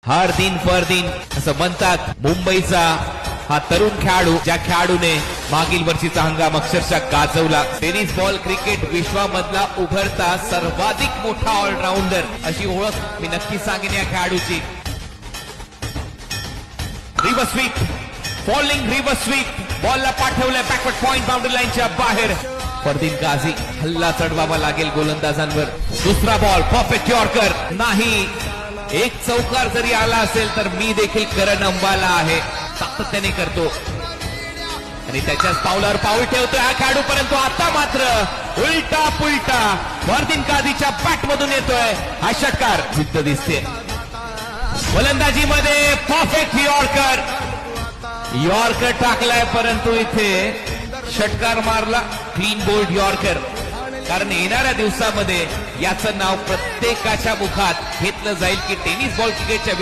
हर दिन पर दिन असं म्हणतात मुंबईचा हा तरुण खेळाडू, ज्या खेळाडूने मागील वर्षीचा हंगाम अक्षरशः गाजवला. टेनिस बॉल क्रिकेट विश्वामधला उभरता सर्वाधिक मोठा ऑलराऊंडर अशी ओळख मी नक्की सांगेन या खेळाडूची. Reverse sweep, falling reverse sweep, बॉलला पाठवलंय बॅकवर्ड पॉइंट बाउंड्री लाईनच्या बाहेर. फरदीन काझी, हल्ला चढवावा लागेल गोलंदाजांवर. दुसरा बॉल, परफेक्ट यॉर्कर नाही. एक चौकार जरी आला असेल तर मी देखील करण अंबाला आहे, सातत्याने करतो आणि त्याच्याच पावलावर पाऊल ठेवतोय हा खेळाडू. परंतु आता मात्र उलटा पुलटा फरदीन काझीच्या बॅट मधून येतोय हा षटकार. जिद्द दिसते गोलंदाजीमध्ये. परफेक्ट यॉर्कर टाकलाय, परंतु इथे षटकार मारला. Clean bowled yorker. कारण येणाऱ्या दिवसामध्ये याचं नाव प्रत्येकाच्या मुखात घेतलं जाईल की टेनिस बॉल क्रिकेटच्या